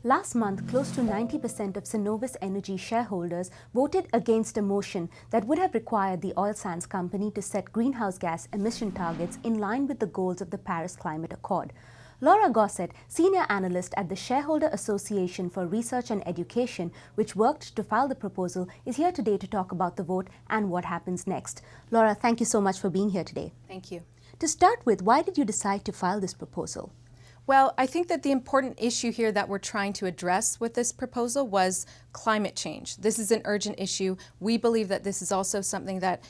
Last month, close to 90% of Cenovus Energy shareholders voted against a motion that would have required the oil sands company to set greenhouse gas emission targets in line with the goals of the Paris Climate Accord. Laura Gosset, Senior Analyst at the Shareholder Association for Research and Education, which worked to file the proposal, is here today to talk about the vote and what happens next. Laura, thank you so much for being here today. Thank you. To start with, why did you decide to file this proposal? Well, I think that the important issue here that we're trying to address with this proposal was climate change. This is an urgent issue. We believe that this is also something that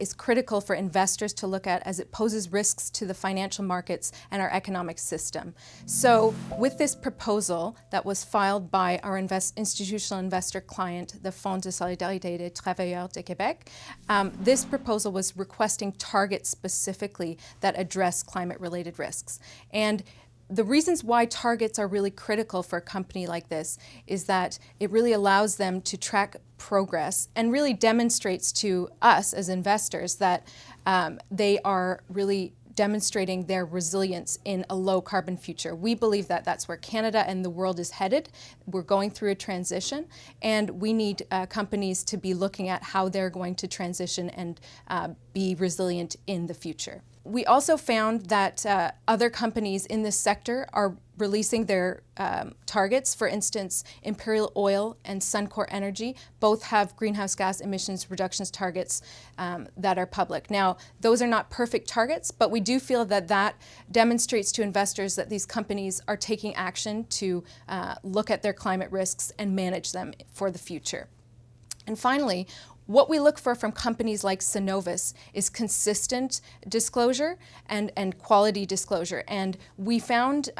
is critical for investors to look at as it poses risks to the financial markets and our economic system. So with this proposal that was filed by our institutional investor client, the Fonds de solidarité des travailleurs du Québec, this proposal was requesting targets specifically that address climate-related risks. And the reasons why targets are really critical for a company like this is that it really allows them to track progress and really demonstrates to us as investors that they are really demonstrating their resilience in a low carbon future. We believe that that's where Canada and the world is headed. We're going through a transition, and we need companies to be looking at how they're going to transition and be resilient in the future. We also found that other companies in this sector are releasing their targets. For instance, Imperial Oil and Suncor Energy both have greenhouse gas emissions reductions targets that are public. Now, those are not perfect targets, but we do feel that that demonstrates to investors that these companies are taking action to look at their climate risks and manage them for the future. And finally, what we look for from companies like Cenovus is consistent disclosure and quality disclosure. And we found,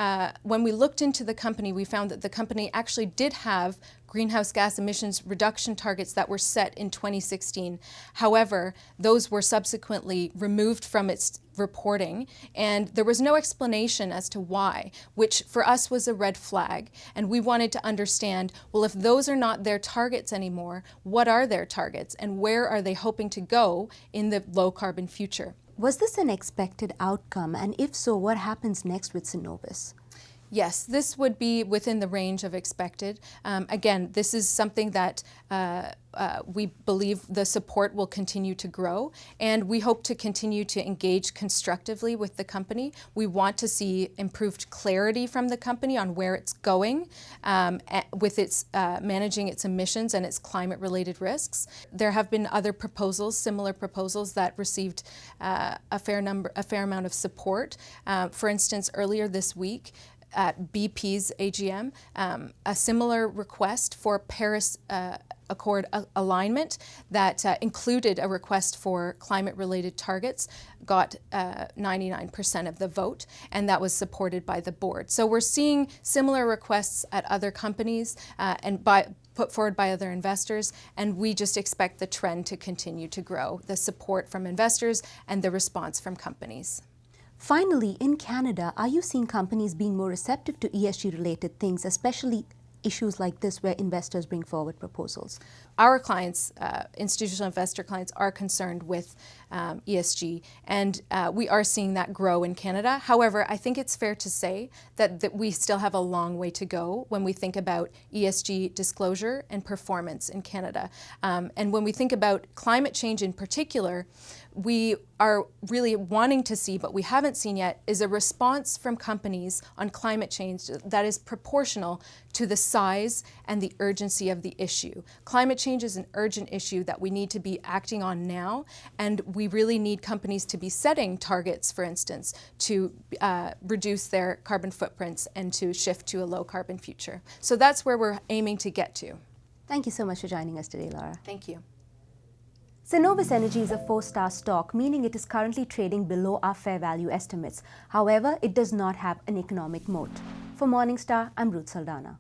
when we looked into the company, we found that the company actually did have greenhouse gas emissions reduction targets that were set in 2016. However, those were subsequently removed from its reporting, and there was no explanation as to why, which for us was a red flag. And we wanted to understand, well, if those are not their targets anymore, what are their targets and where are they hoping to go in the low carbon future? Was this an expected outcome? And if so, what happens next with Cenovus? Yes, this would be within the range of expected. Again, this is something that we believe the support will continue to grow, and we hope to continue to engage constructively with the company. We want to see improved clarity from the company on where it's going with its managing its emissions and its climate-related risks. There have been other proposals, similar proposals that received a fair amount of support. For instance, earlier this week, at BP's AGM, a similar request for Paris Accord alignment that included a request for climate-related targets got 99% of the vote, and that was supported by the board. So we're seeing similar requests at other companies and put forward by other investors, and we just expect the trend to continue to grow, the support from investors and the response from companies. Finally, in Canada, are you seeing companies being more receptive to ESG-related things, especially issues like this where investors bring forward proposals? Our clients, institutional investor clients, are concerned with ESG, and we are seeing that grow in Canada. However, I think it's fair to say that we still have a long way to go when we think about ESG disclosure and performance in Canada. And when we think about climate change in particular, we are really wanting to see, but we haven't seen yet, is a response from companies on climate change that is proportional to the size and the urgency of the issue. Climate change is an urgent issue that we need to be acting on now, and we really need companies to be setting targets, for instance, to reduce their carbon footprints and to shift to a low carbon future. So that's where we're aiming to get to. Thank you so much for joining us today, Laura. Thank you. Cenovus Energy is a 4-star stock, meaning it is currently trading below our fair value estimates. However, it does not have an economic moat. For Morningstar, I'm Ruth Saldana.